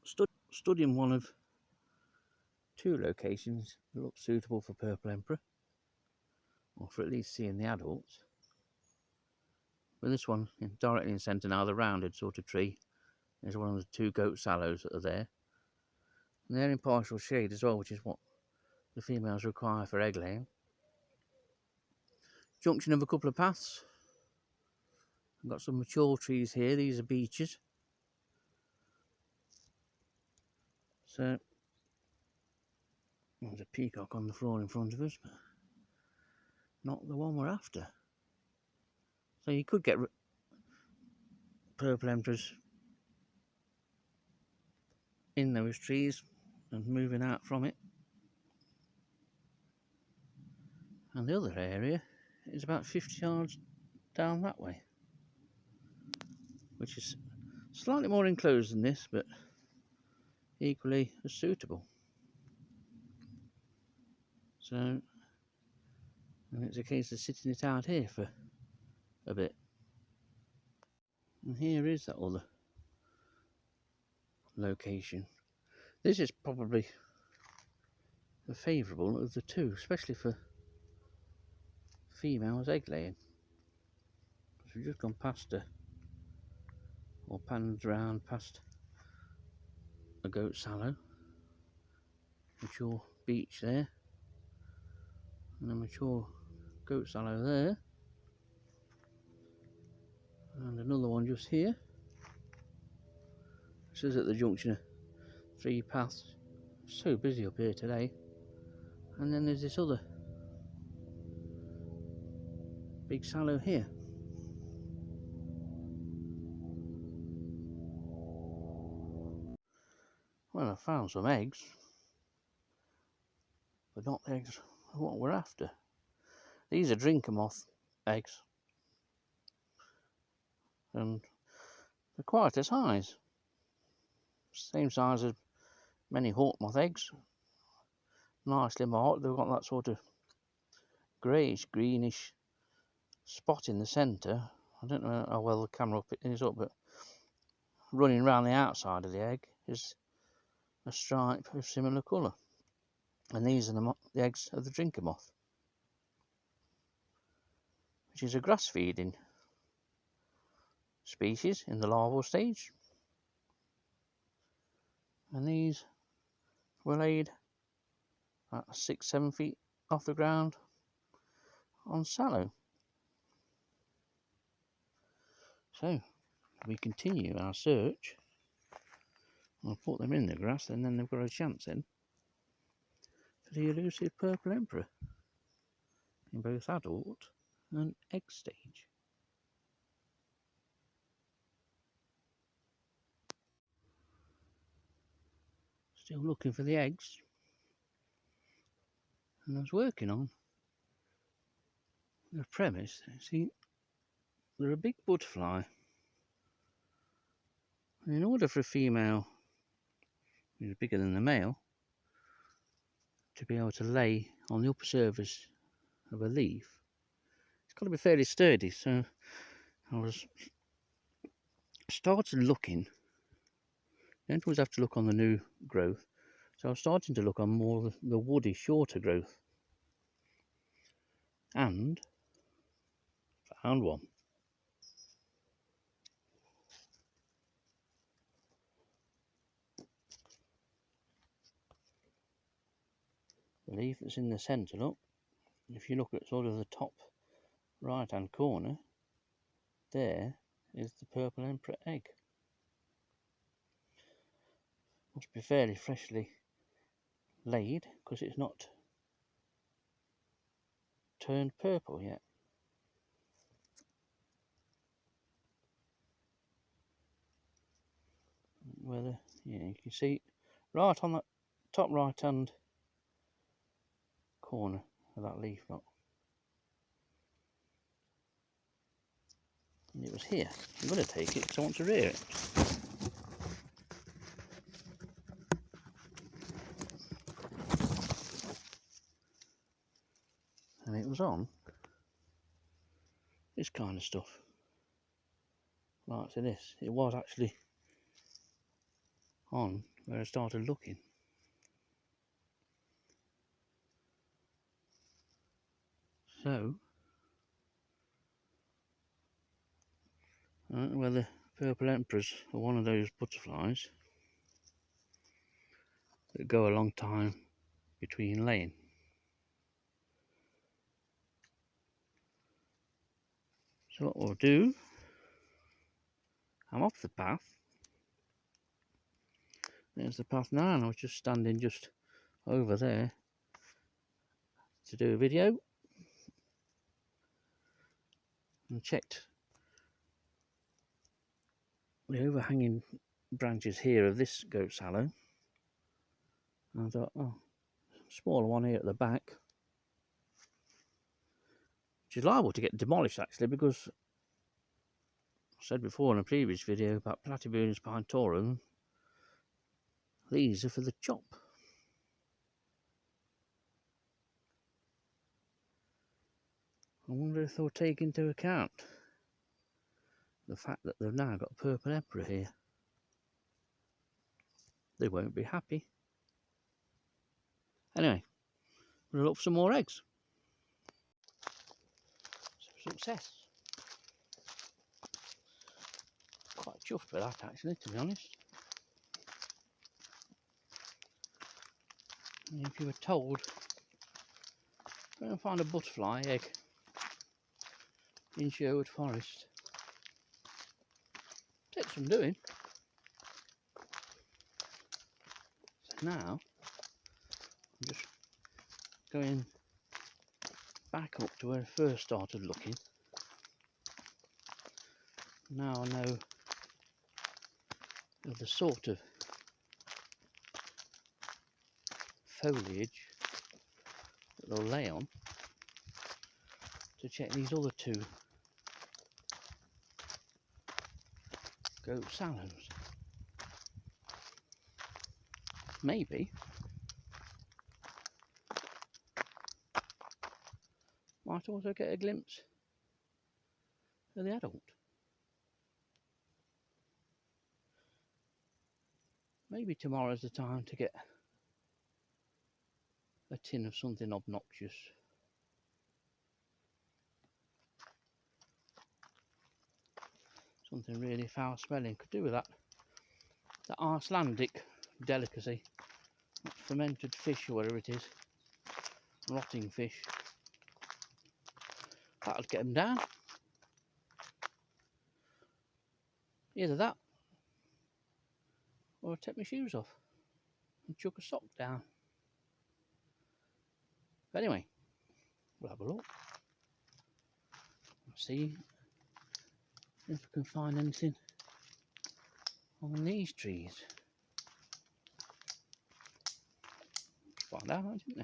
studying one of two locations that look suitable for Purple Emperor, or for at least seeing the adults. But this one, directly in centre now, the rounded sort of tree, is one of the two goat sallows that are there. And they're in partial shade as well, which is what the females require for egg laying. Junction of a couple of paths. I've got some mature trees here, these are beeches. So, there's a peacock on the floor in front of us, but not the one we're after. So you could get purple emperors in those trees and moving out from it. And the other area is about 50 yards down that way, which is slightly more enclosed than this, but equally as suitable. So, and it's a case of sitting it out here for a bit. And here is that other location. This is probably the favourable of the two, especially for females egg laying. Because we've just gone past or panned round past a goat sallow, mature beech there, and a mature goat sallow there, and another one just here. This is at the junction of three paths. So busy up here today. And then there's this other big sallow here. Well, I found some eggs, but not the eggs what we're after. These are drinker moth eggs, and they're quite a size. Same size as many hawk moth eggs. Nicely marked. They've got that sort of greyish, greenish spot in the centre. I don't know how well the camera is up, but running around the outside of the egg is a stripe of similar colour. And these are the eggs of the drinker moth, which is a grass feeding species in the larval stage. And these were laid at 6-7 feet off the ground on sallow. So we continue our search. I'll put them in the grass, and then they've got a chance then for the elusive purple emperor in both adult and egg stage. Still looking for the eggs, and I was working on the premise. See, they're a big butterfly, and in order for a female who's bigger than the male to be able to lay on the upper surface of a leaf, it's got to be fairly sturdy. So I was started looking. You don't always have to look on the new growth, so I was starting to look on more the woody, shorter growth, and found one. The leaf that's in the centre, look, if you look at sort of the top right hand corner, there is the purple emperor egg. Must be fairly freshly laid, because it's not turned purple yet. Whether, yeah, you can see right on that top right hand corner of that leaf, look. And it was here. I'm going to take it because I want to rear it. And it was on this kind of stuff, like to this. It was actually on where I started looking. So, I don't know whether purple emperors are one of those butterflies that go a long time between laying. So what we'll do, I'm off the path. There's the path now, and I was just standing just over there to do a video, and checked the overhanging branches here of this goat sallow. And I thought, oh, smaller one here at the back, which is liable to get demolished actually, because I said before in a previous video about Platypus pinetorum, these are for the chop. I wonder if they'll take into account the fact that they've now got a purple emperor here. They won't be happy. Anyway, we'll look for some more eggs. So, success. Quite chuffed with that actually, to be honest. And if you were told, go and find a butterfly egg in Sherwood Forest, takes some doing. So now, I'm just going back up to where I first started looking. Now I know of the sort of foliage that they'll lay on to check these other two goat sallows. Maybe might also get a glimpse of the adult. Maybe tomorrow's the time to get a tin of something obnoxious. Something really foul smelling. Could do with that Icelandic delicacy. Fermented fish or whatever it is. Rotting fish. That'll get them down. Either that, or I'll take my shoes off and chuck a sock down. But anyway, we'll have a look. See if we can find anything on these trees. Find out, didn't they?